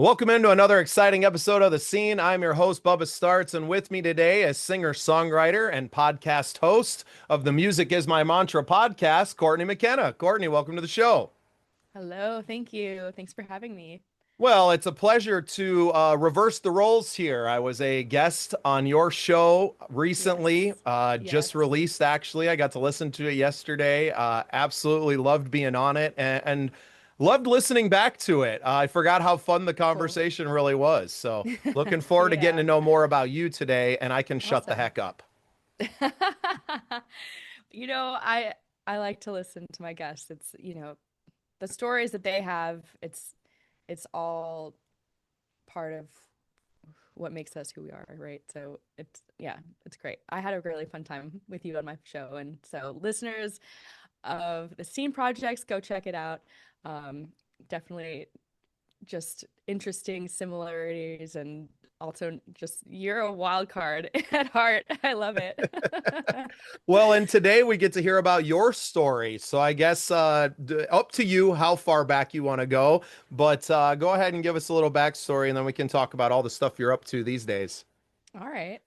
Welcome into another exciting episode of The Scene. I'm your host, Bubba Startz, and with me today is singer-songwriter and podcast host of the Music Is My Mantra podcast, Courtney McKenna. Courtney, welcome to the show. Hello, thank you. Thanks for having me. Well, it's a pleasure to reverse the roles here. I was a guest on your show recently, Yes. just Yes. released actually. I got to listen to it yesterday. Absolutely loved being on it and loved listening back to it. I forgot how fun the Cool. conversation really was. So, looking forward to getting to Yeah. know more about you today, and I can shut the Awesome. heck up. You know, I like to listen to my guests. It's, the stories that they have, it's all part of what makes us who we are, right? So it's great. I had a really fun time with you on my show. And so listeners of the Scene Projects, go check it out. Um, Definitely just interesting similarities and also just you're a wild card at heart. I love it. Well, and today we get to hear about your story. So I guess up to you how far back you want to go, but go ahead and give us a little backstory, and then we can talk about all the stuff you're up to these days. All right.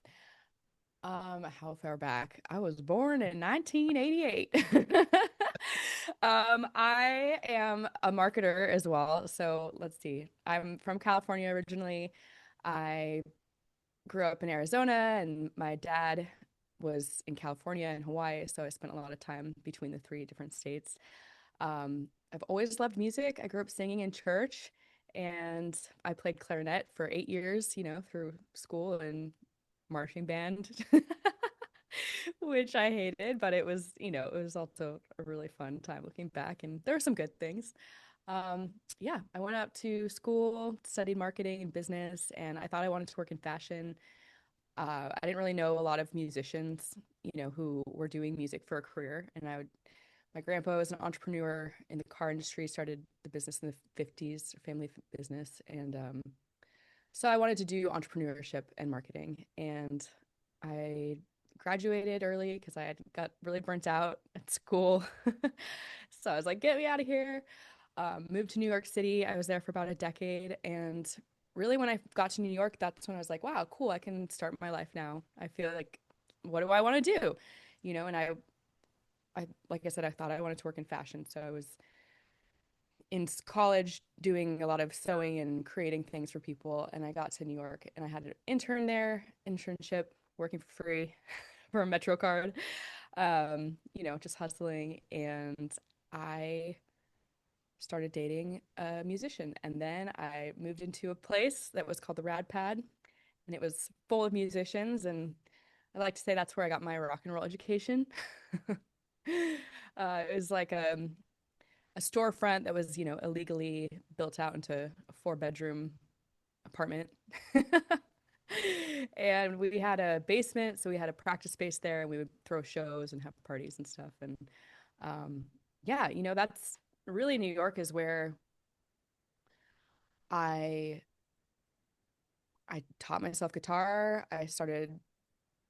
How far back? I was born in 1988. I am a marketer as well. So let's see. I'm from California originally. I grew up in Arizona, and my dad was in California and Hawaii, so I spent a lot of time between the three different states. I've always loved music. I grew up singing in church, and I played clarinet for 8 years, through school and marching band, which I hated, but it was also a really fun time looking back, and there were some good things. Um, yeah, I went out to school, studied marketing and business, and I thought I wanted to work in fashion. I didn't really know a lot of musicians, who were doing music for a career. My grandpa was an entrepreneur in the car industry, started the business in the 50s, family business. And so I wanted to do entrepreneurship and marketing. And I graduated early because I had got really burnt out at school. So I was like, get me out of here. Moved to New York City. I was there for about a decade. And really, when I got to New York, that's when I was like, wow, cool, I can start my life now. I feel like, what do I want to do? And like I said, I thought I wanted to work in fashion. So I was in college doing a lot of sewing and creating things for people. And I got to New York and I had an internship, working for free for a Metro card, just hustling. And I started dating a musician. And then I moved into a place that was called the Rad Pad, and it was full of musicians. And I like to say that's where I got my rock and roll education. It was like a storefront that was, illegally built out into a four-bedroom apartment. And we had a basement, so we had a practice space there, and we would throw shows and have parties and stuff. And yeah, that's really New York is where I I taught myself guitar. I started,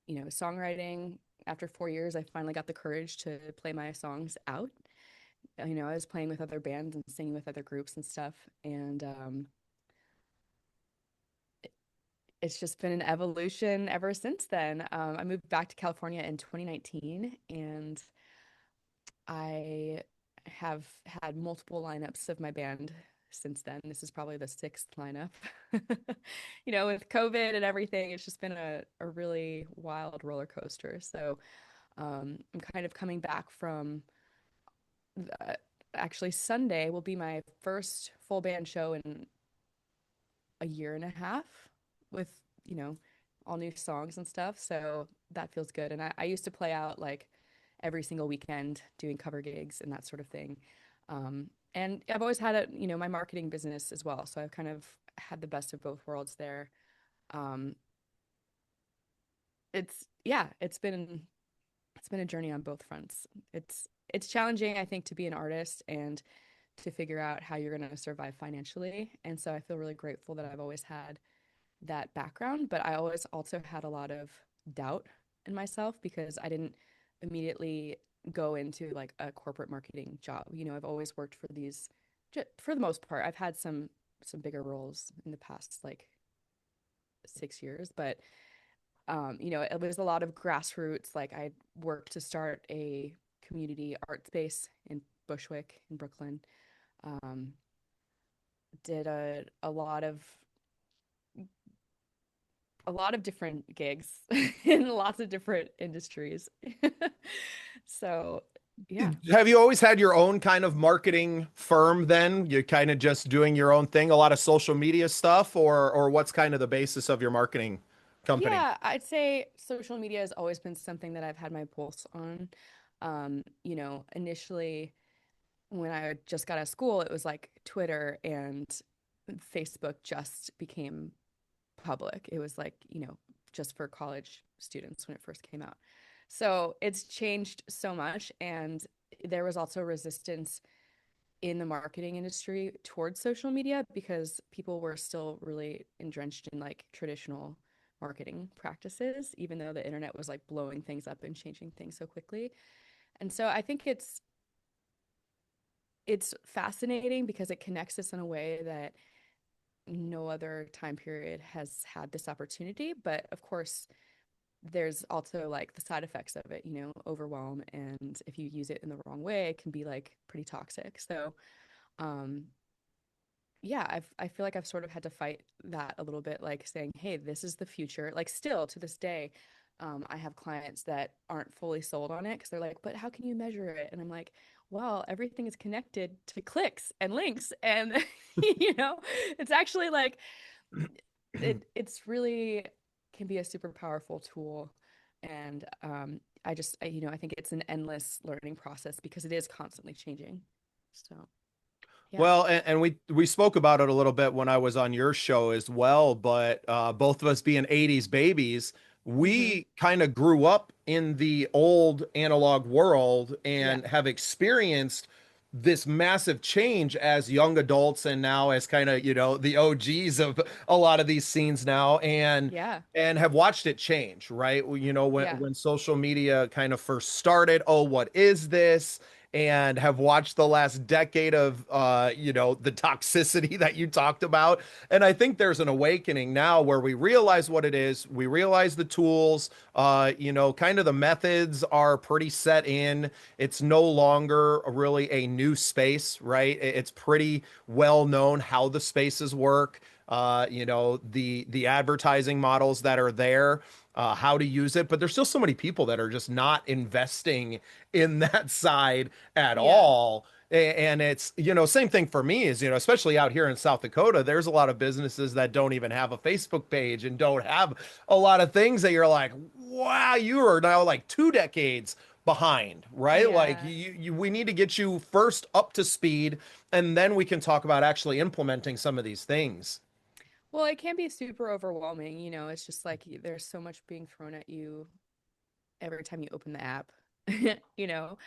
songwriting. After 4 years, I finally got the courage to play my songs out. I was playing with other bands and singing with other groups and stuff. And it's just been an evolution ever since then. I moved back to California in 2019, and I have had multiple lineups of my band since then. This is probably the sixth lineup. With COVID and everything, it's just been a really wild roller coaster. So I'm kind of coming back from actually Sunday will be my first full band show in a year and a half with, you know, all new songs and stuff. So that feels good. And I used to play out like every single weekend doing cover gigs and that sort of thing. And I've always had my marketing business as well. So I've kind of had the best of both worlds there. Um, yeah, it's been a journey on both fronts. It's challenging, I think, to be an artist and to figure out how you're going to survive financially. And so I feel really grateful that I've always had that background, but I always also had a lot of doubt in myself because I didn't immediately go into like a corporate marketing job. I've always worked for these, for the most part. I've had some some bigger roles in the past like 6 years, but it was a lot of grassroots. Like I worked to start a community art space in Bushwick in Brooklyn. Um, did a lot of different gigs in lots of different industries. So, yeah. Have you always had your own kind of marketing firm then? You're kind of just doing your own thing, a lot of social media stuff, or what's kind of the basis of your marketing company? Yeah, I'd say social media has always been something that I've had my pulse on. Initially when I just got out of school, it was like Twitter and Facebook just became public. It was like, just for college students when it first came out. So it's changed so much. And there was also resistance in the marketing industry towards social media because people were still really entrenched in like traditional marketing practices, even though the internet was like blowing things up and changing things so quickly. And so I think it's fascinating because it connects us in a way that no other time period has had this opportunity. But of course, there's also like the side effects of it, overwhelm. And if you use it in the wrong way, it can be like pretty toxic. So, um, yeah, I feel like I've sort of had to fight that a little bit, like saying, hey, this is the future. Like, still to this day, I have clients that aren't fully sold on it because they're like, but how can you measure it? And I'm like, well, everything is connected to clicks and links. And, it's actually like, it's really can be a super powerful tool. And I think it's an endless learning process because it is constantly changing. So, yeah. Well, and we spoke about it a little bit when I was on your show as well, but both of us being 80s babies, Hmm. we kind of grew up in the old analog world Yeah. and have experienced this massive change as young adults and now as kind of, the OGs of a lot of these scenes now Yeah. and have watched it change, right? Yeah. When social media kind of first started, oh, what is this? And have watched the last decade of the toxicity that you talked about. And I think there's an awakening now where we realize what it is, we realize the tools, kind of the methods are pretty set in. It's no longer really a new space, right? It's pretty well known how the spaces work. The advertising models that are there, how to use it, but there's still so many people that are just not investing in that side at Yeah. all. And it's, same thing for me is, especially out here in South Dakota, there's a lot of businesses that don't even have a Facebook page and don't have a lot of things that you're like, wow, you are now like 2 decades behind, right? Like Yeah. we need to get you first up to speed, and then we can talk about actually implementing some of these things. Well, it can be super overwhelming. It's just like there's so much being thrown at you every time you open the app, you know,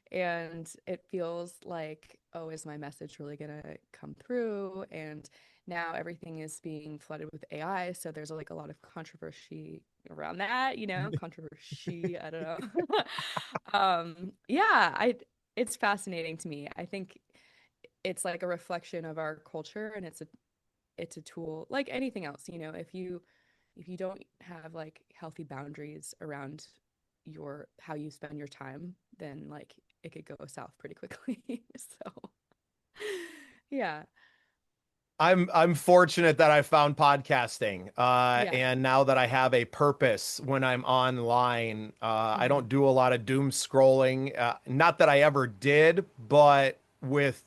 and it feels like, oh, is my message really gonna come through? And now everything is being flooded with AI, so there's like a lot of controversy around that, controversy, I don't know. Yeah, it's fascinating to me. I think it's like a reflection of our culture and it's a tool like anything else, if you don't have like healthy boundaries around your how you spend your time, then like it could go south pretty quickly. So, yeah. I'm fortunate that I found podcasting, Yeah. and now that I have a purpose when I'm online, I Hmm. don't do a lot of doom scrolling. Not that I ever did, but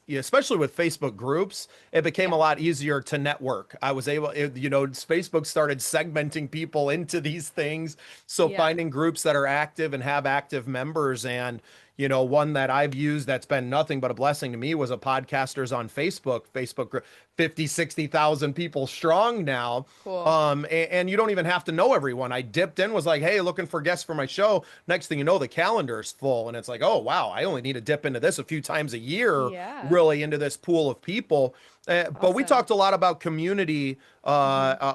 especially with Facebook groups, it became Yeah. a lot easier to network. I was able, Facebook started segmenting people into these things, so Yeah. finding groups that are active and have active members and one that I've used that's been nothing but a blessing to me was a podcasters on Facebook group, 50, 60,000 people strong now. Cool. And you don't even have to know everyone. I dipped in, was like, hey, looking for guests for my show. Next thing you know, the calendar is full. And it's like, oh, wow, I only need to dip into this a few times a year, Yeah. really into this pool of people. But we Awesome. talked a lot about community Hmm.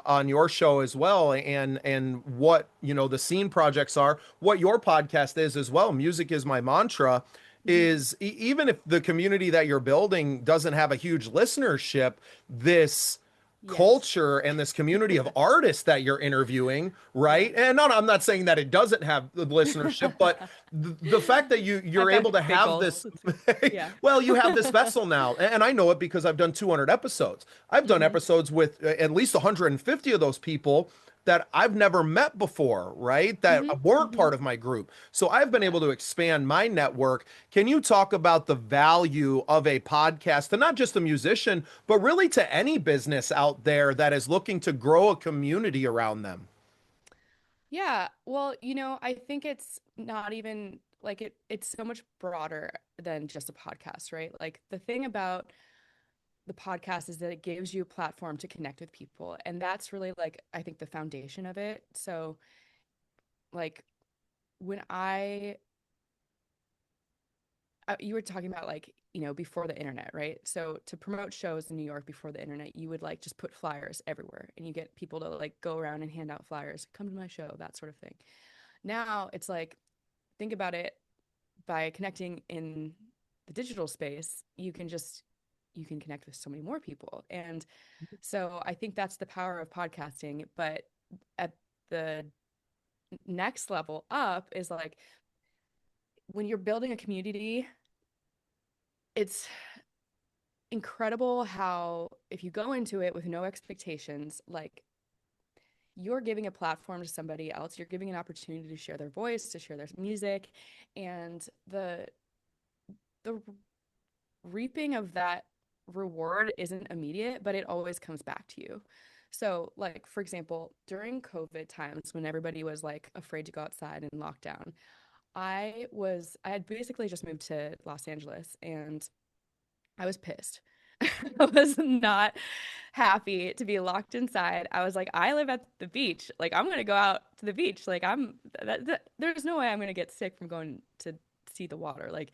on your show as well, and what the scene projects are, what your podcast is as well. Music is my mantra, Hmm. is even if the community that you're building doesn't have a huge listenership, this Yes. culture and this community of artists that you're interviewing, Yeah. right? And no, I'm not saying that it doesn't have the listenership, but the fact that you're I've got able to big have goals. this, Yeah. well, you have this vessel now, and I know it because I've done 200 episodes. I've done Hmm. episodes with at least 150 of those people that I've never met before, right? That Hmm. weren't Hmm. part of my group. So I've been Yeah. able to expand my network. Can you talk about the value of a podcast to not just a musician, but really to any business out there that is looking to grow a community around them? Yeah. Well, I think it's not even like it's so much broader than just a podcast, right? Like the thing about the podcast is that it gives you a platform to connect with people. And that's really like I think the foundation of it. So like when you were talking about like, before the internet, right? So to promote shows in New York before the internet, you would like just put flyers everywhere and you get people to like go around and hand out flyers, come to my show, that sort of thing. Now it's like, think about it by connecting in the digital space, you can connect with so many more people. And so I think that's the power of podcasting. But at the next level up is like when you're building a community, it's incredible how if you go into it with no expectations, like you're giving a platform to somebody else, you're giving an opportunity to share their voice, to share their music, and the reaping of that reward isn't immediate, but it always comes back to you. So, like, for example, during COVID times when everybody was like afraid to go outside and lockdown, I had basically just moved to Los Angeles and I was pissed. I was not happy to be locked inside. I was like, I live at the beach. Like, I'm gonna go out to the beach. Like, there's no way I'm gonna get sick from going to see the water. Like,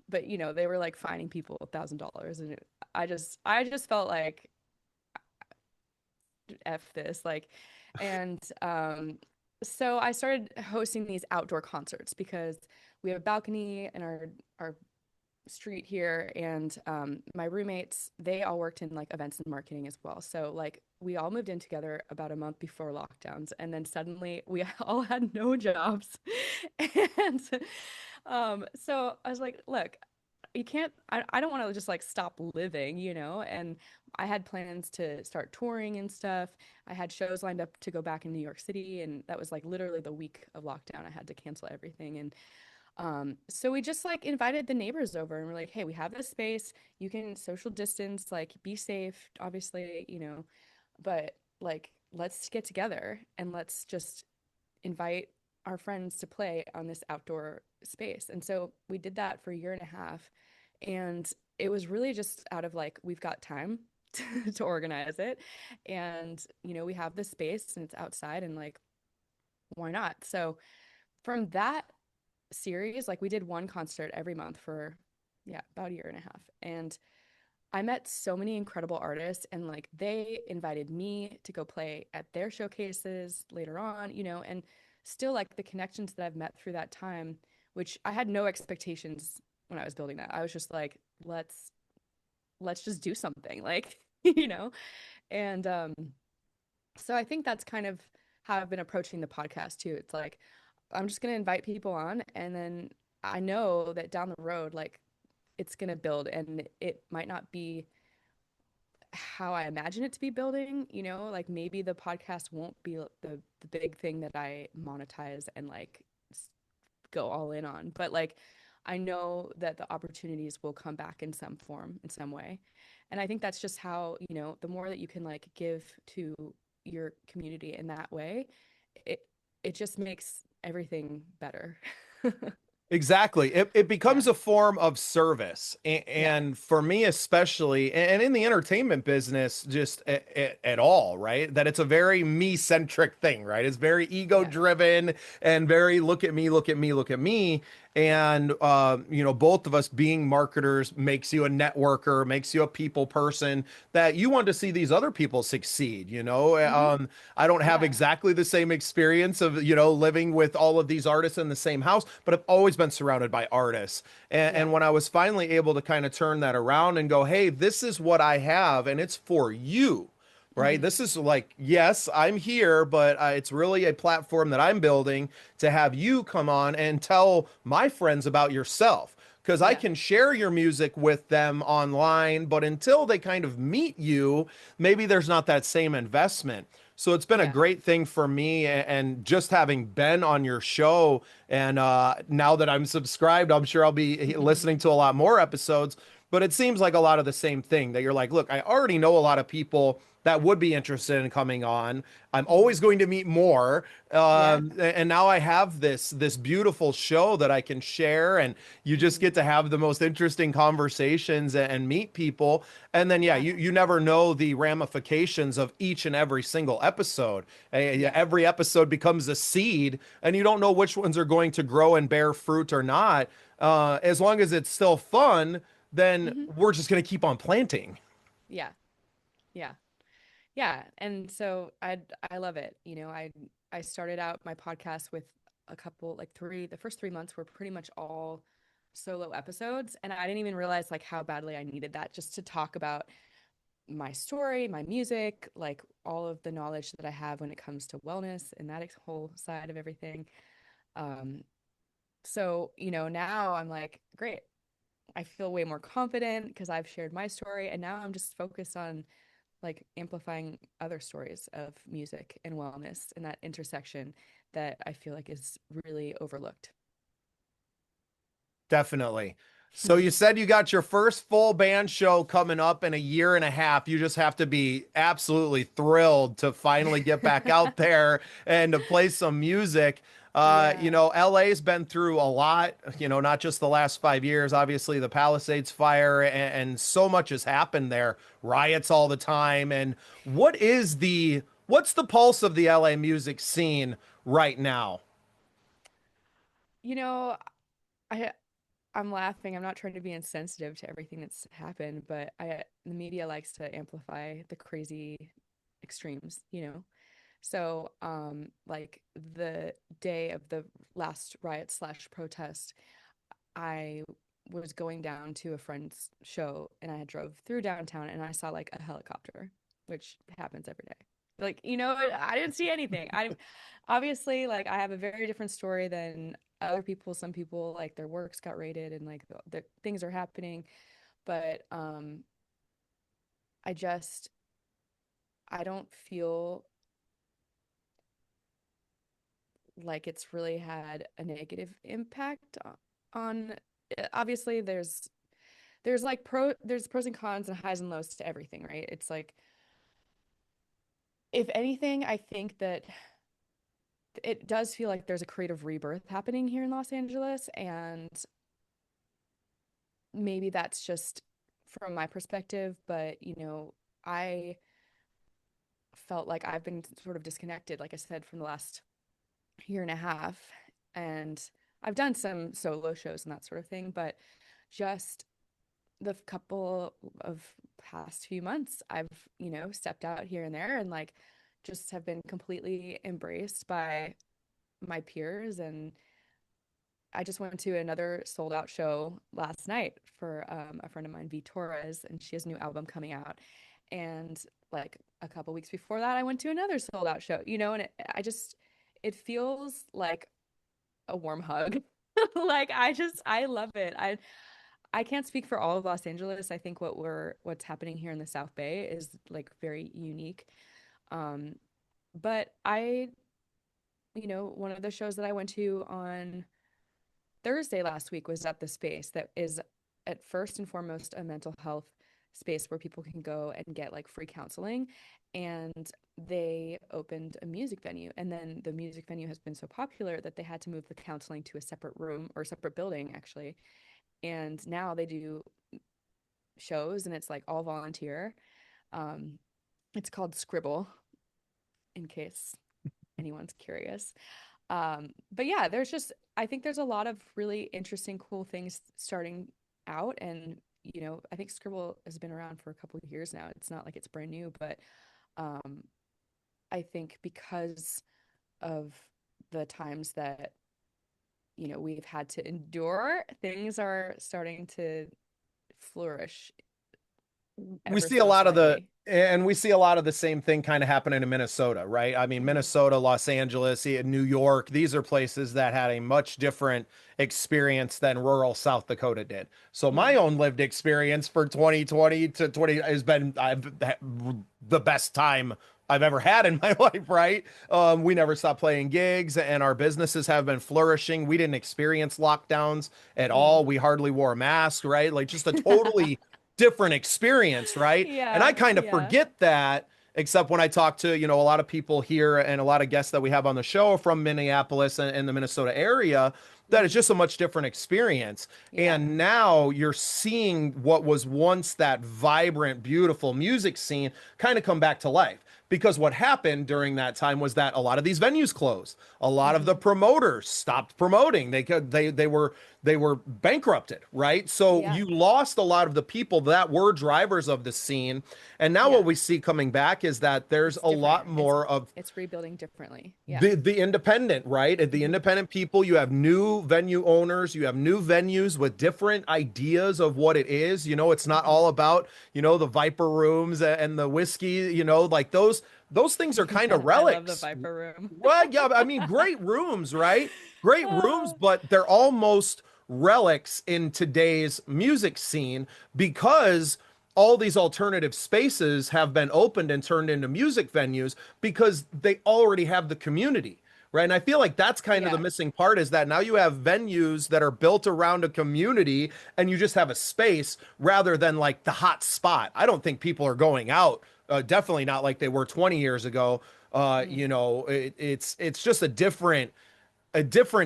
but they were like fining people $1,000, and I just felt like f this, like, and so I started hosting these outdoor concerts because we have a balcony in our street here, and my roommates, they all worked in like events and marketing as well, so like we all moved in together about a month before lockdowns, and then suddenly we all had no jobs. And so I was like, look, you can't, I don't want to just like stop living, and I had plans to start touring and stuff. I had shows lined up to go back in New York City, and that was like literally the week of lockdown. I had to cancel everything. And so we just like invited the neighbors over and we're like, hey, we have this space. You can social distance, like be safe, obviously, but like let's get together and let's just invite our friends to play on this outdoor space. And so we did that for a year and a half. And it was really just out of like, we've got time to organize it. And, we have this space and it's outside and like, why not? So from that series, like we did one concert every month for, yeah, about a year and a half. And I met so many incredible artists and like they invited me to go play at their showcases later on, and still like the connections that I've met through that time, which I had no expectations when I was building that. I was just like, let's just do something, like, you know. And so I think that's kind of how I've been approaching the podcast too. It's like I'm just going to invite people on and then I know that down the road like it's going to build and it might not be how I imagine it to be building, like maybe the podcast won't be the big thing that I monetize and like go all in on, but like I know that the opportunities will come back in some form, in some way. And I think that's just how, the more that you can like give to your community in that way, it it just makes everything better. Exactly. It Yeah. becomes a form of service. Yeah. And for me, especially, and in the entertainment business, just at all, right? That it's a very me centric thing, right? It's very ego Yeah. driven and very look at me, look at me, look at me. And both of us being marketers makes you a networker, makes you a people person that you want to see these other people succeed. Hmm. I don't have Yeah. exactly the same experience of living with all of these artists in the same house, but I've always been surrounded by artists. Yeah. And when I was finally able to kind of turn that around and go, hey, this is what I have, and it's for you. Right. Hmm. This is like, yes, I'm here, but it's really a platform that I'm building to have you come on and tell my friends about yourself. Because I Yeah. can share your music with them online, but until they kind of meet you, maybe there's not that same investment. So it's been a Yeah. great thing for me, and just having been on your show, and now that I'm subscribed, I'm sure I'll be listening to a lot more episodes. But it seems like a lot of the same thing that you're like, look, I already know a lot of people that would be interested in coming on. I'm always Hmm. going to meet more, Yeah. and now I have this beautiful show that I can share, and you just Hmm. get to have the most interesting conversations and meet people. And then yeah, Yeah. you never know the ramifications of each and every single episode. Yeah. Every episode becomes a seed, and you don't know which ones are going to grow and bear fruit or not. As long as it's still fun, then Hmm. we're just going to keep on planting. Yeah. Yeah. Yeah. And so I love it. I started out my podcast with a couple, like the first 3 months were pretty much all solo episodes. And I didn't even realize like how badly I needed that just to talk about my story, my music, like all of the knowledge that I have when it comes to wellness and that whole side of everything. Um, so now I'm like, great. I feel way more confident because I've shared my story. And now I'm just focused on like amplifying other stories of music and wellness and that intersection that I feel like is really overlooked. Definitely. So you said you got your first full band show coming up in a year and a half. You just have to be absolutely thrilled to finally get back out there and to play some music. Yeah. LA's been through a lot, not just the last 5 years, obviously the Palisades fire, and so much has happened there, riots all the time. And what's the pulse of the LA music scene right now? You know, I I'm laughing. I'm not trying to be insensitive to everything that's happened, but the media likes to amplify the crazy extremes. So, like the day of the last riot slash protest, I was going down to a friend's show and I drove through downtown and I saw like a helicopter, which happens every day. Like, I didn't see anything. I obviously like I have a very different story than other people. Some people like their works got raided and like the things are happening, but I just I don't feel like it's really had a negative impact on obviously there's pros and cons and highs and lows to everything, right? It's like if anything, I think that it does feel like there's a creative rebirth happening here in Los Angeles, and maybe that's just from my perspective, but I felt like I've been sort of disconnected, like I said, from the last year and a half, and I've done some solo shows and that sort of thing, but just the couple of past few months, I've stepped out here and there and like just have been completely embraced by my peers. And I just went to another sold out show last night for a friend of mine, V Torres, and she has a new album coming out. And like a couple weeks before that, I went to another sold out show, and it feels like a warm hug. Like I love it. I can't speak for all of Los Angeles. I think what's happening here in the South Bay is like very unique. Um, but one of the shows that I went to on Thursday last week was at the space that is at first and foremost a mental health space where people can go and get like free counseling. And they opened a music venue. And then the music venue has been so popular that they had to move the counseling to a separate room or separate building, actually. And now they do shows and it's like all volunteer. Um, it's called Scribble, in case anyone's curious. But yeah, there's just I think there's a lot of really interesting, cool things starting out, and I think Scribble has been around for a couple of years now. It's not like it's brand new, but um, I think because of the times that we've had to endure, things are starting to flourish We ever see a so lot of the slightly. and we see a lot of the same thing kind of happening in Minnesota, right? I mean, Hmm. Minnesota, Los Angeles, New York, these are places that had a much different experience than rural South Dakota did. So my Hmm. own lived experience for 2020 to 20 has been the best time I've ever had in my life, right? We never stopped playing gigs and our businesses have been flourishing. We didn't experience lockdowns at all. Hmm. We hardly wore masks, right? Like just a totally different experience, right? And I Yeah, kind of yeah. forget that, except when I talk to, a lot of people here and a lot of guests that we have on the show from Minneapolis and the Minnesota area, that is Hmm. just a much different experience. Yeah. And now you're seeing what was once that vibrant, beautiful music scene kind of come back to life. Because what happened during that time was that a lot of these venues closed. A lot of the Hmm. promoters stopped promoting. They were bankrupted, right? So Yeah. you lost a lot of the people that were drivers of the scene. And now what Yeah. we see coming back is that there's It's a lot different. more of It's rebuilding differently. Yeah. the independent, right? The Hmm. independent people, you have new venue owners, you have new venues with different ideas of what it is. It's not Hmm. all about, the Viper rooms and the whiskey, like those things are kind of I love the relics. Viper Room. Well, yeah, I mean, great rooms, right? Great rooms, Uh, but they're almost relics in today's music scene because all these alternative spaces have been opened and turned into music venues because they already have the community. Right. And I feel like that's kind of the yeah. missing part is that now you have venues that are built around a community and you just have a space rather than like the hot spot. I don't think people are going out, definitely not like they were 20 years ago. Hmm. It's just a different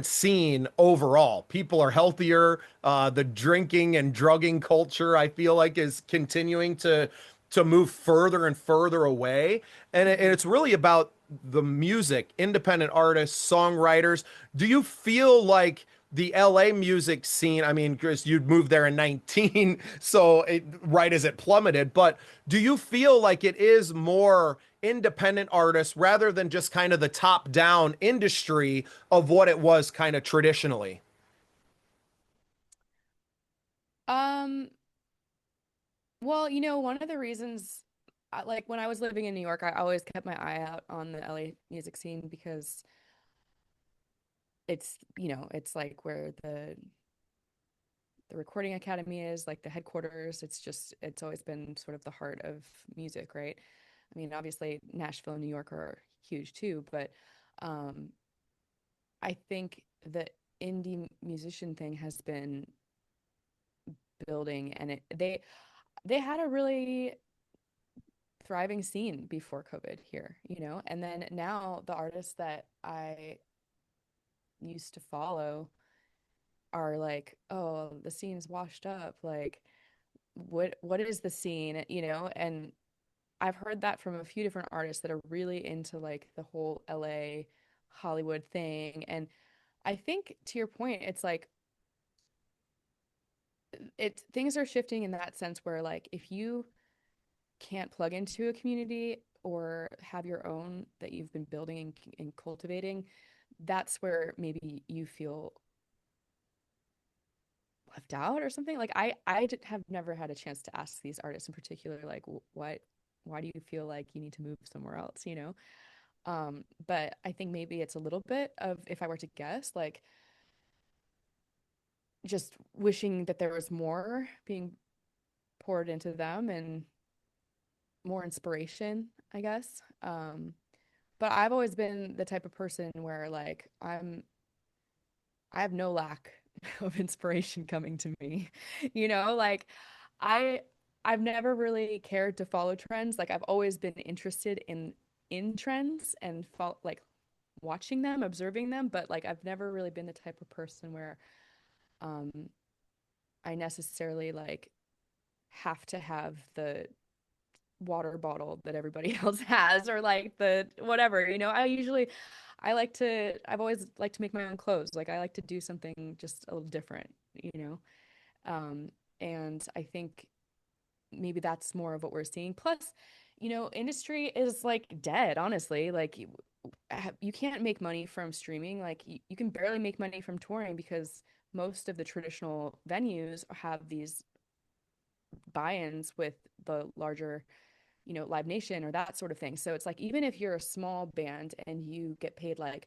scene overall. People are healthier. The drinking and drugging culture, I feel like, is continuing to move further and further away. And Hmm. it's really about the music, independent artists, songwriters. Do you feel like the LA music scene? I mean, Chris, you'd moved there in 19, so right as it plummeted. But do you feel like it is more independent artists rather than just kind of the top down industry of what it was kind of traditionally? Um, well, one of the reasons, like when I was living in New York, I always kept my eye out on the LA music scene because it's like where the Recording Academy is, like the headquarters. It's always been sort of the heart of music, right? I mean, obviously Nashville and New York are huge too, but um, I think the indie musician thing has been building, and they had a really thriving scene before COVID here, and then now the artists that I used to follow are like, oh, the scene's washed up. Like, what is the scene, And I've heard that from a few different artists that are really into like the whole LA Hollywood thing. And I think to your point, it's like things are shifting in that sense where like if you can't plug into a community or have your own that you've been building and cultivating, that's where maybe you feel left out or something. Like have never had a chance to ask these artists in particular, like what why do you feel like you need to move somewhere else, but I think maybe it's a little bit of, if I were to guess, like just wishing that there was more being poured into them and more inspiration, I guess. But I've always been the type of person where like I have no lack of inspiration coming to me. Like I I've never really cared to follow trends. Like I've always been interested in trends and like watching them, observing them, but like I've never really been the type of person where um I necessarily like have to have the water bottle that everybody else has, or like the whatever, I've always liked to make my own clothes. Like I like to do something just a little different, you know. Um, and I think maybe that's more of what we're seeing. Plus, industry is like dead, honestly. Like you can't make money from streaming. Like you can barely make money from touring because most of the traditional venues have these buy-ins with the larger, Live Nation or that sort of thing. So it's like even if you're a small band and you get paid like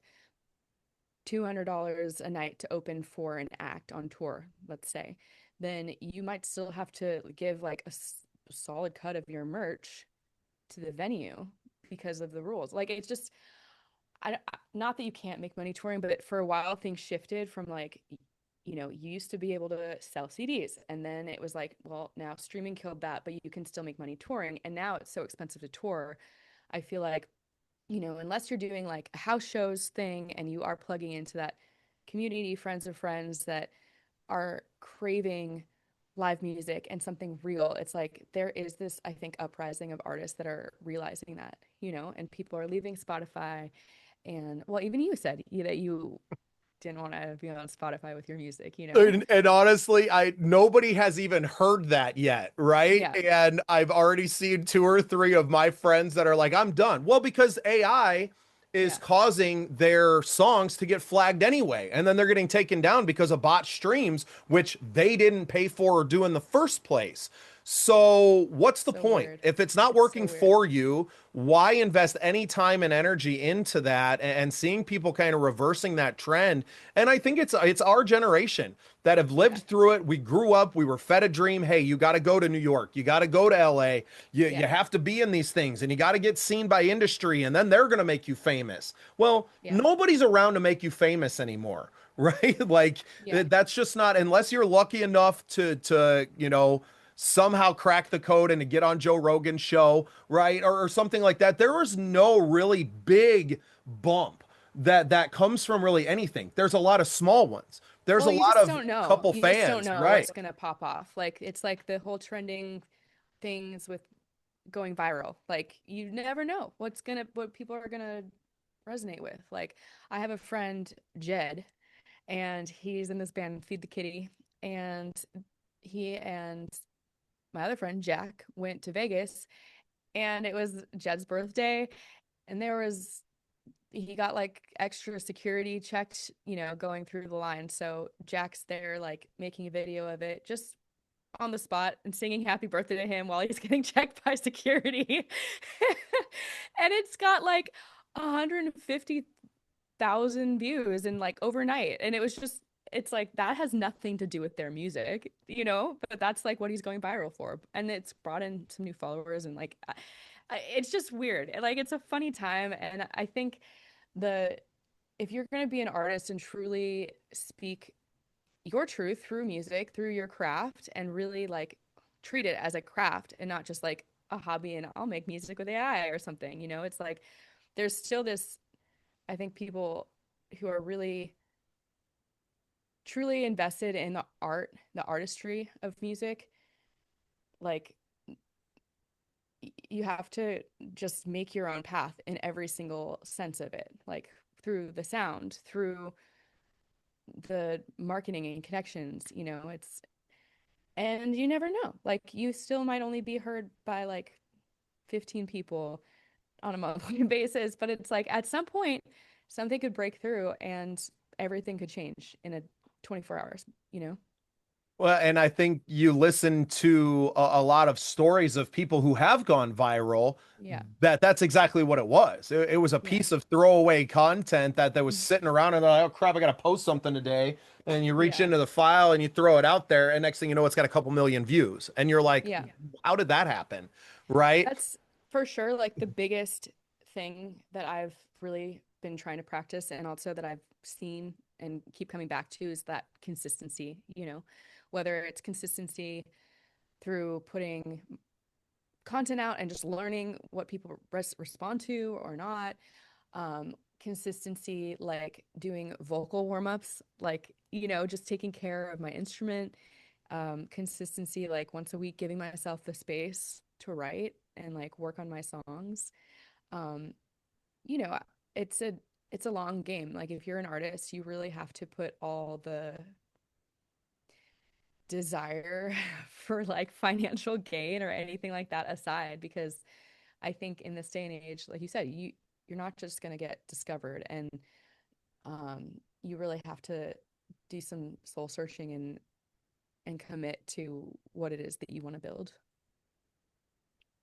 $200 a night to open for an act on tour, let's say, then you might still have to give like a solid cut of your merch to the venue because of the rules. Like it's just not that you can't make money touring, but for a while things shifted from like you used to be able to sell CDs, and then it was like, well, now streaming killed that, but you can still make money touring, and now it's so expensive to tour. I feel like, unless you're doing like a house shows thing and you are plugging into that community, friends of friends that are craving live music and something real, it's like there is this, I think, uprising of artists that are realizing that, and people are leaving Spotify. And well, even you said that you didn't want to be on Spotify with your music. And honestly, I nobody has even heard that yet, right? Yeah, And I've already seen two or three of my friends that are like, I'm done. Well, because AI is yeah, causing their songs to get flagged anyway, and then they're getting taken down because of bot streams, which they didn't pay for or do in the first place. So, what's the so point? weird. If it's not It's so working weird. for you, why invest any time and energy into that and seeing people kind of reversing that trend? And I think it's our generation that have Yeah, lived through it. We grew up, we were fed a dream. Hey, you got to go to New York, you got to go to LA, you yeah, have to be in these things, and you got to get seen by industry, and then they're going to make you famous. Well, yeah, nobody's around to make you famous anymore, right? Like yeah. that's just not, unless you're lucky enough to somehow crack the code and to get on Joe Rogan's show, right? Or something like that. There was no really big bump that comes from really anything. There's a lot of small ones. There's a Well, you lot just of don't know. couple You just don't fans, know right? what's gonna pop off. Like it's like the whole trending things with going viral. Like you never know what people are gonna resonate with. Like I have a friend, Jed, and he's in this band Feed the Kitty, and he and my other friend Jack went to Vegas, and it was Jed's birthday, and he got like extra security checked, going through the line. So Jack's there like making a video of it just on the spot and singing happy birthday to him while he's getting checked by security. And it's got like 150,000 views in like overnight. And it's like that has nothing to do with their music, but that's like what he's going viral for. And it's brought in some new followers, and like it's just weird. Like it's a funny time. And I think the if you're going to be an artist and truly speak your truth through music, through your craft, and really like treat it as a craft and not just like a hobby and I'll make music with AI or something, it's like there's still this, I think, people who are really truly invested in the artistry of music. Like you have to just make your own path in every single sense of it, like through the sound, through the marketing and connections, and you never know. Like you still might only be heard by like 15 people on a monthly basis, but it's like at some point something could break through and everything could change in a 24 hours. Well, and I think you listen to a lot of stories of people who have gone viral. Yeah. That's exactly what it was. It was a Yeah. piece of throwaway content that was sitting around, and they're like, oh crap, I got to post something today. And you reach Yeah. into the file and you throw it out there, and next thing you know, it's got a couple million views. And you're like, Yeah. how did that happen? Right? That's for sure like the biggest thing that I've really been trying to practice, and also that I've seen and keep coming back to, is that consistency, whether it's consistency through putting content out and just learning what people respond to or not. Consistency, like doing vocal warm-ups, like, just taking care of my instrument. Consistency, like once a week, giving myself the space to write and like work on my songs, um, you know, it's a it's a long game. Like if you're an artist, you really have to put all the desire for like financial gain or anything like that aside, because I think in this day and age, like you said, you're not just going to get discovered, and you really have to do some soul searching and commit to what it is that you want to build.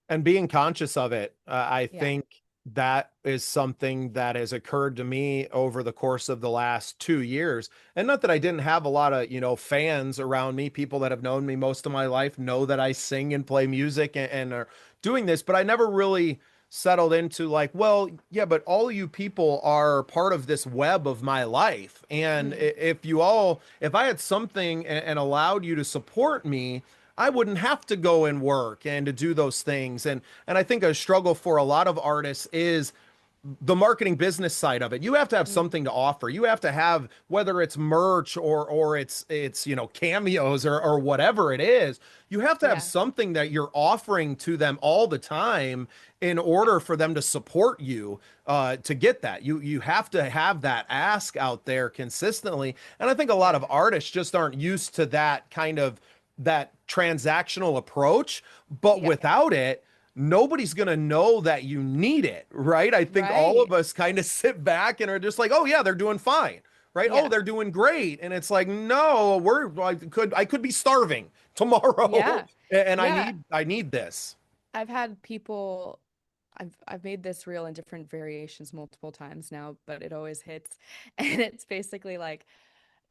And being conscious of it, I Yeah. think that is something that has occurred to me over the course of the last 2 years. And not that I didn't have a lot of, fans around me, people that have known me most of my life know that I sing and play music and are doing this, but I never really settled into like, well, yeah, but all you people are part of this web of my life. And Mm, if I had something and allowed you to support me, I wouldn't have to go and work and to do those things. And I think a struggle for a lot of artists is the marketing business side of it. You have to have mm, something to offer. You have to have, whether it's merch or it's cameos or whatever it is, you have to have yeah. something that you're offering to them all the time in Yeah. order for them to support you, to get that. You have to have that ask out there consistently. And I think a lot Yeah. of artists just aren't used to that kind of that transactional approach, but Yeah. without it, nobody's going to know that you need it, right? I think all Right. of us kind of sit back and are just like, "Oh yeah, they're doing fine." Right? "Oh, Yeah. they're doing great." And it's like, "No, I could be starving tomorrow Yeah. and I Yeah. need this." I've had people I've made this reel in different variations multiple times now, but it always hits. And it's basically like,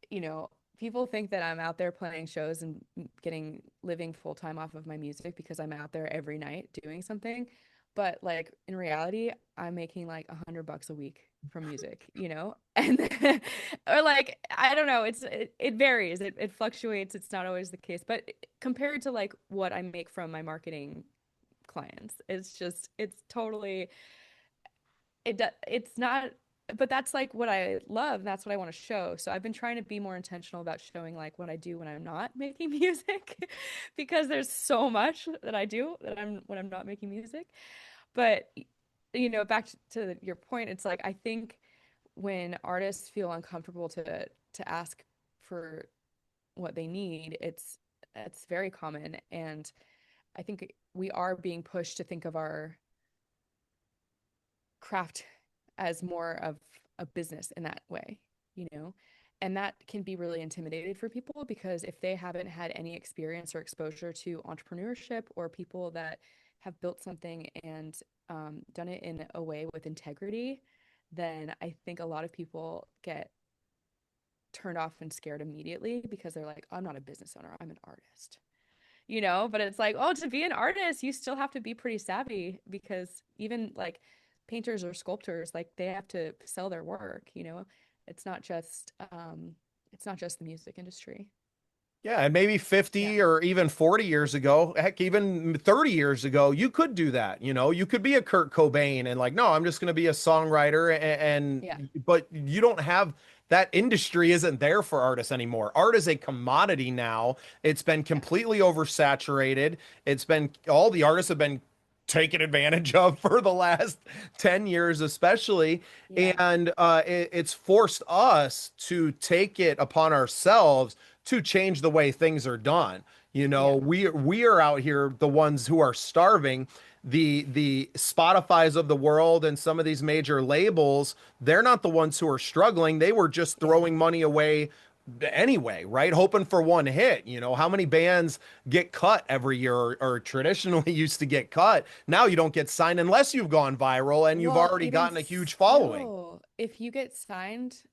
you know, people think that I'm out there playing shows and getting living full time off of my music because I'm out there every night doing something. But like in reality, I'm making like $100 a week from music, you know? And or like I don't know, it varies. It fluctuates. It's not always the case. But compared to like what I make from my marketing clients, it's totally it's not, but that's like what I love, and that's what I want to show. So I've been trying to be more intentional about showing like what I do when I'm not making music because there's so much that I do that I'm when I'm not making music. But back to your point, it's like I think when artists feel uncomfortable to ask for what they need, it's very common, and I think we are being pushed to think of our craft as more of a business in that way, you know? And that can be really intimidated for people because if they haven't had any experience or exposure to entrepreneurship or people that have built something and done it in a way with integrity, then I think a lot of people get turned off and scared immediately because they're like, I'm not a business owner, I'm an artist. But it's like, oh, to be an artist, you still have to be pretty savvy because even like painters or sculptors, like they have to sell their work. It's not just the music industry. Yeah, and maybe Yeah. 50 or even 40 years ago, heck, even 30 years ago, you could do that. You could be a Kurt Cobain and like, no, I'm just going to be a songwriter. Yeah. But you don't have that industry isn't there for artists anymore. Art is a commodity now. It's been Yeah. completely oversaturated. All the artists have been taken advantage of for the last 10 years, especially. Yeah. And it's forced us to take it upon ourselves to change the way things are done. Yeah. We are out here the ones who are starving. The Spotify's of the world and some of these major labels, they're not the ones who are struggling. They were just Yeah. throwing money away anyway, right? Hoping for one hit. How many bands get cut every year or traditionally used to get cut? Now you don't get signed unless you've gone viral and you've Well, already even gotten a huge following. still, if you get signed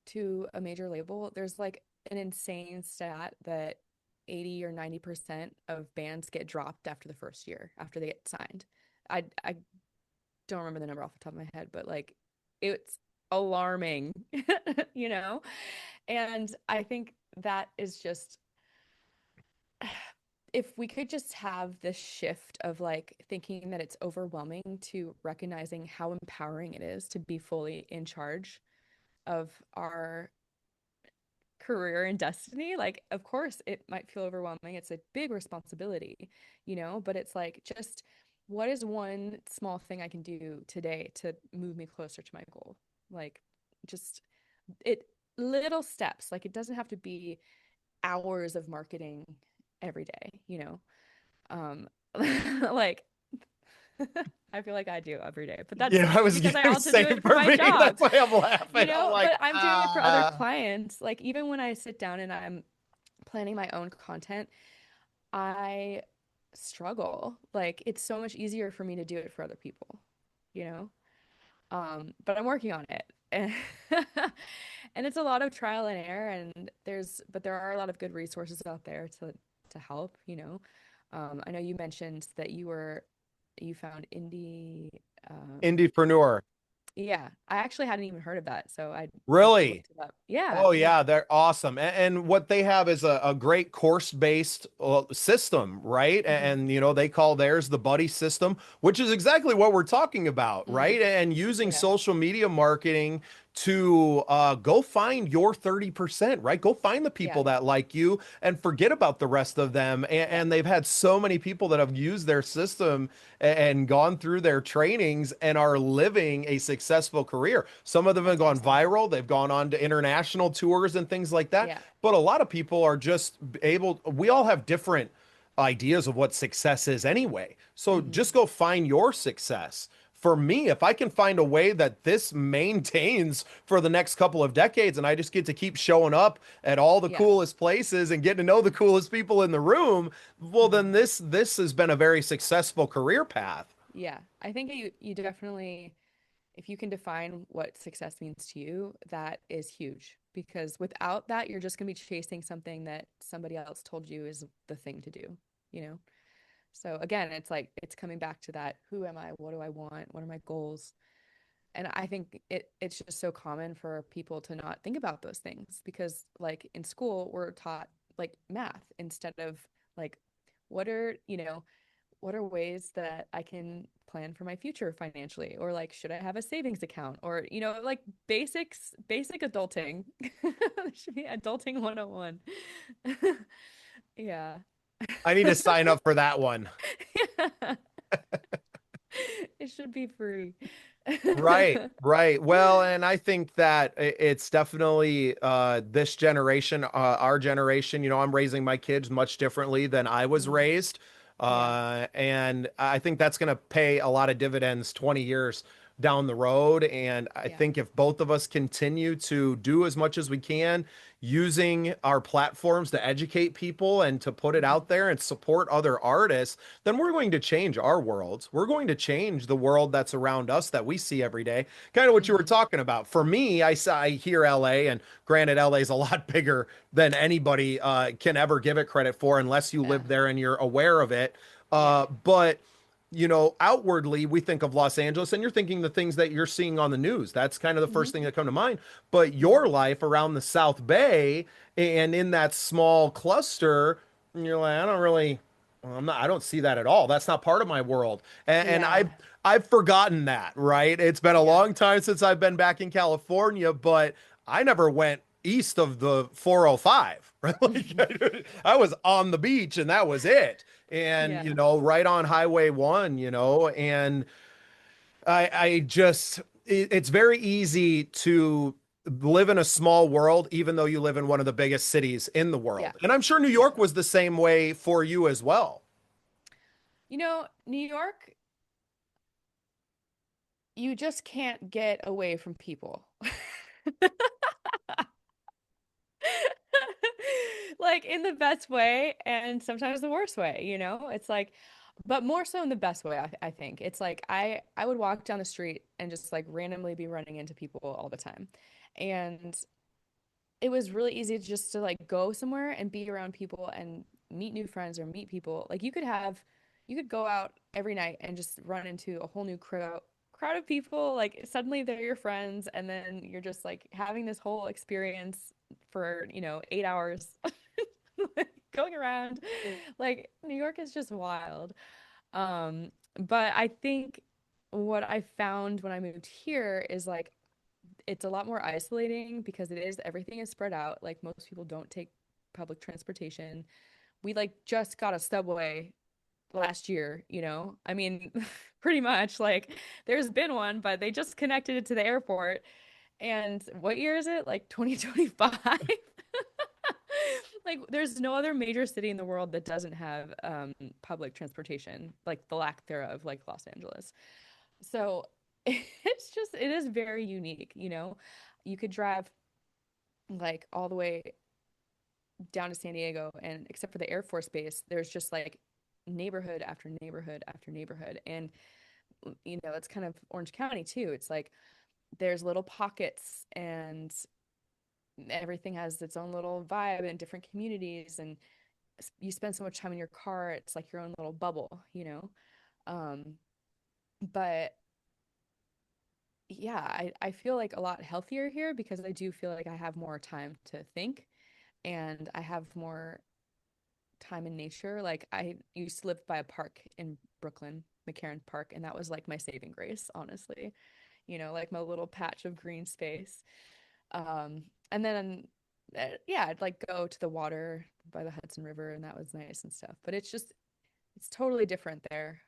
to a major label, there's like an insane stat that 80 or 90% of bands get dropped after the first year after they get signed. I don't remember the number off the top of my head, but like it's alarming, you know? And I think that is just if we could just have this shift of like thinking that it's overwhelming to recognizing how empowering it is to be fully in charge of our career and destiny. Like, of course, it might feel overwhelming. It's a big responsibility, but it's like just what is one small thing I can do today to move me closer to my goal? Like just it little steps. Like it doesn't have to be hours of marketing every day, you know? Like I feel like I do every day, but that's Yeah, I was because I getting also do same it for for my me. job, That's why I'm you laughing. I'm know? like, But I'm doing it for other clients. Like even when I sit down and I'm planning my own content, I struggle. Like it's so much easier for me to do it for other people, you know? But I'm working on it. And and it's a lot of trial and error and there are a lot of good resources out there to help, you know. I know you mentioned that you found indie indiepreneur. yeah, I actually hadn't even heard of that, so I Really? looked it up. Yeah, Oh yeah. yeah, they're awesome. And what they have is a great course-based system, right? Hmm. And you know, they call theirs the buddy system, which is exactly what we're talking about, Mm, right? And using yeah, social media marketing to go find your 30%, right? Go find the yeah, people that like you and forget about the rest of them. yeah. And they've had so many people that have used their system and gone through their trainings and are living a successful career. Some of them have That's gone awesome. viral, they've gone on to international tours and things like that. Yeah. But a lot of people are just able, we all have different ideas of what success is anyway. So Hmm. just go find your success. For me, if I can find a way that this maintains for the next couple of decades and I just get to keep showing up at all the Yeah. coolest places and getting to know the coolest people in the room, well then Hmm. this has been a very successful career path. Yeah. I think you definitely if you can define what success means to you, that is huge because without that, you're just going to be chasing something that somebody else told you is the thing to do, you know? So again, it's like it's coming back to that, who am I? What do I want? What are my goals? And I think it's just so common for people to not think about those things because like in school, we're taught like math instead of like what are, you know, what are ways that I can plan for my future financially? Or like, should I have a savings account? Or, you know, like basic adulting. There should be adulting 101. Yeah. I need to sign up for that one. It should be free. Right, right. Well, and I think that it's definitely this generation, our generation, you know, I'm raising my kids much differently than I was Mhm. raised. Yeah. And I think that's going to pay a lot of dividends 20 years down the road. And I Yeah. think if both of us continue to do as much as we can, using our platforms to educate people and to put it Mhm. out there and support other artists, then we're going to change our worlds. We're going to change the world that's around us that we see every day. Kind of what you were Mhm. talking about. For me, I hear LA, and granted, LA is a lot bigger than anybody can ever give it credit for unless you Yeah. live there and you're aware of it. Yeah. But you know, outwardly we think of Los Angeles and you're thinking the things that you're seeing on the news. That's kind of the first Mhm. thing that come to mind. But Mhm. your life around the South Bay and in that small cluster, you're like, I don't really, well, I don't see that at all. That's not part of my world. And Yeah. I've forgotten that, right? It's been a Yeah. long time since I've been back in California, but I never went east of the 405, right? Like I was on the beach and that was it. And, Yeah. you know, right on Highway 1, you know, and I just, it's very easy to live in a small world, even though you live in one of the biggest cities in the Yeah. world. And I'm sure New Yeah. York was the same way for you as well. You know, New York, you just can't get away from people. Like in the best way and sometimes the worst way, you know? It's like, but more so in the best way, I think. It's like I would walk down the street and just like randomly be running into people all the time. And it was really easy just to like go somewhere and be around people and meet new friends or meet people. Like you could go out every night and just run into a whole new crowd of people. Like suddenly they're your friends, and then you're just like having this whole experience for, you know, 8 hours going around. Like New York is just wild. But I think what I found when I moved here is like it's a lot more isolating because everything is spread out. Like most people don't take public transportation. We like just got a subway last year, you know? I mean, pretty much like there's been one, but they just connected it to the airport. And what year is it? Like 2025? Like there's no other major city in the world that doesn't have public transportation, like the lack thereof, like Los Angeles. So it is very unique, you know? You could drive like all the way down to San Diego, and except for the Air Force Base, there's just like neighborhood after neighborhood after neighborhood. And you know, it's kind of Orange County too. It's like there's little pockets, and everything has its own little vibe in different communities, and you spend so much time in your car, it's like your own little bubble, you know. um but yeah, I feel like a lot healthier here because I do feel like I have more time to think, and I have more time in nature. Like I used to live by a park in Brooklyn, McCarran Park, and that was like my saving grace, honestly. You know, like my little patch of green space. And then yeah, I'd like go to the water by the Hudson River, and that was nice and stuff. But it's totally different there.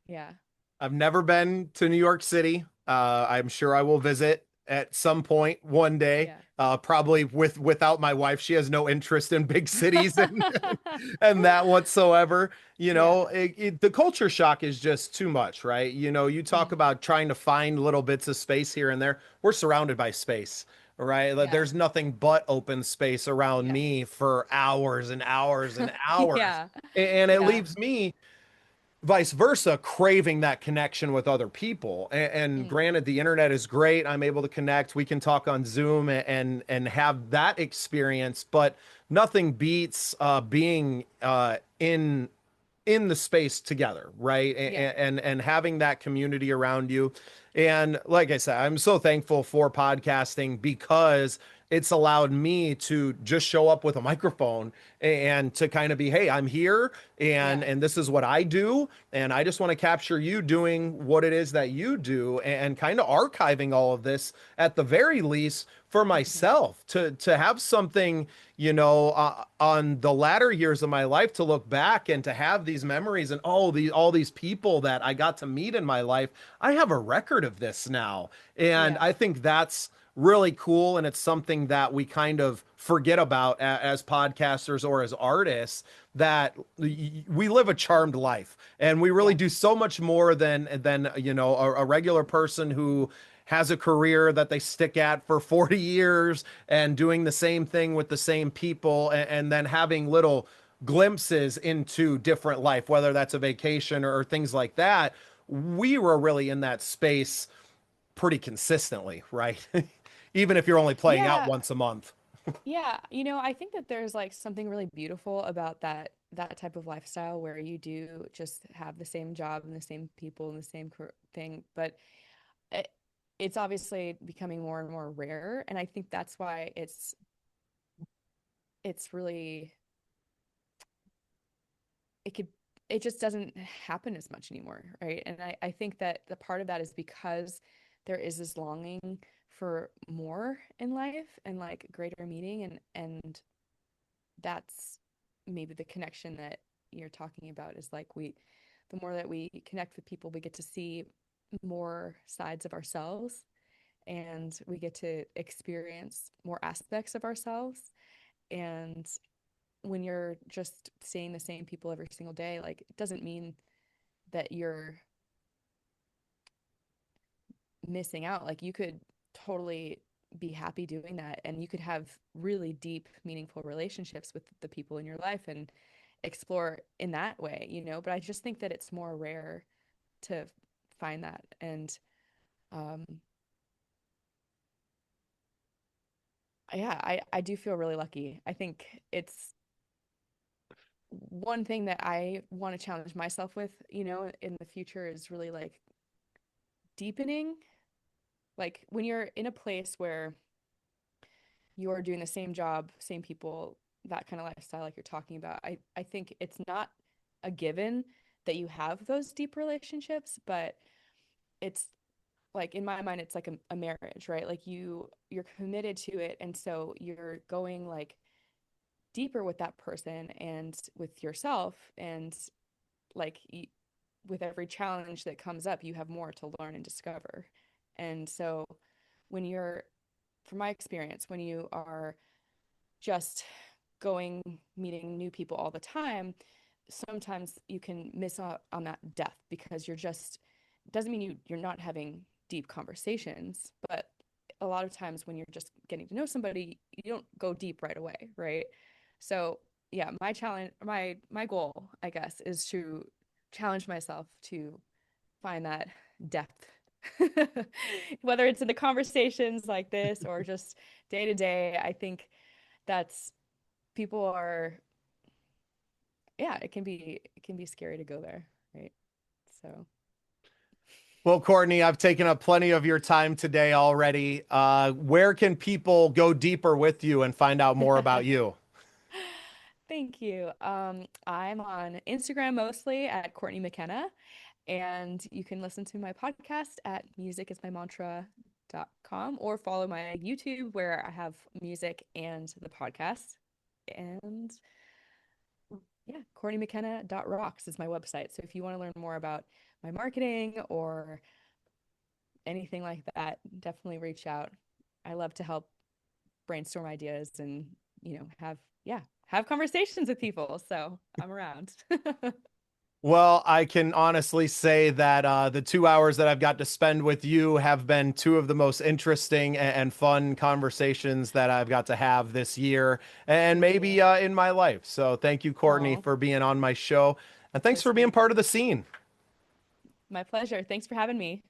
Yeah. I've never been to New York City. I'm sure I will visit at some point one day. Yeah. Probably without my wife. She has no interest in big cities and that whatsoever. You Yeah. know, the culture shock is just too much, right? You know, you talk Hmm. about trying to find little bits of space here and there. We're surrounded by space, right? Like, Yeah. there's nothing but open space around Yeah. me for hours and hours and hours. Yeah. And it Yeah. leaves me vice versa, craving that connection with other people. And Mm. granted, the internet is great. I'm able to connect. We can talk on Zoom and have that experience, but nothing beats being in the space together, right? Yeah. And having that community around you. And like I said, I'm so thankful for podcasting because it's allowed me to just show up with a microphone and to kind of be, hey, I'm here Yeah. and this is what I do, and I just want to capture you doing what it is that you do, and kind of archiving all of this at the very least for Hmm. myself to have something, you know, on the latter years of my life to look back and to have these memories and all these people that I got to meet in my life. I have a record of this now, and Yeah. I think that's really cool, and it's something that we kind of forget about as podcasters or as artists, that we live a charmed life and we really Yeah. do so much more than you know, a regular person who has a career that they stick at for 40 years and doing the same thing with the same people, and then having little glimpses into different life, whether that's a vacation or things like that. We were really in that space pretty consistently, right? Even if you're only playing out Yeah. once a month. Yeah, you know, I think that there's like something really beautiful about that type of lifestyle where you do just have the same job and the same people and the same thing, but it, it's obviously becoming more and more rare, and I think that's why it's really it could it just doesn't happen as much anymore, right? And I think that the part of that is because there is this longing for more in life and like greater meaning, and that's maybe the connection that you're talking about is like the more that we connect with people, we get to see more sides of ourselves, and we get to experience more aspects of ourselves. And when you're just seeing the same people every single day, like it doesn't mean that you're missing out. Like you could totally be happy doing that, and you could have really deep meaningful relationships with the people in your life and explore in that way, you know. But I just think that it's more rare to find that. And um yeah, I do feel really lucky. I think it's one thing that I want to challenge myself with, you know, in the future is really like deepening. Like when you're in a place where you're doing the same job, same people, that kind of lifestyle like you're talking about, I think it's not a given that you have those deep relationships, but it's like in my mind it's like a marriage, right? Like you're committed to it, and so you're going like deeper with that person and with yourself, and like with every challenge that comes up, you have more to learn and discover. And so when you're, from my experience, when you are just going, meeting new people all the time, sometimes you can miss out on that depth because you're just, doesn't mean you're not having deep conversations, but a lot of times when you're just getting to know somebody, you don't go deep right away, right? So yeah, my challenge, my goal, I guess, is to challenge myself to find that depth. Whether it's in the conversations like this or just day to day, I think that's people are, yeah, it can be scary to go there, right? So Well, Courtney, I've taken up plenty of your time today already. Where can people go deeper with you and find out more about you? thank you. I'm on Instagram mostly at Courtney McKenna, and you can listen to my podcast at musicismymantra.com or follow my YouTube where I have music and the podcast. And yeah, CourtneyMcKenna.rocks is my website. So if you want to learn more about my marketing or anything like that, definitely reach out. I love to help brainstorm ideas and, have conversations with people. So I'm around. Well, I can honestly say that the 2 hours that I've got to spend with you have been two of the most interesting and fun conversations that I've got to have this year and Thank maybe you. in my life. So thank you, Courtney, Oh, for being on my show. And so thanks for being sweet. part of the scene. My pleasure. Thanks for having me.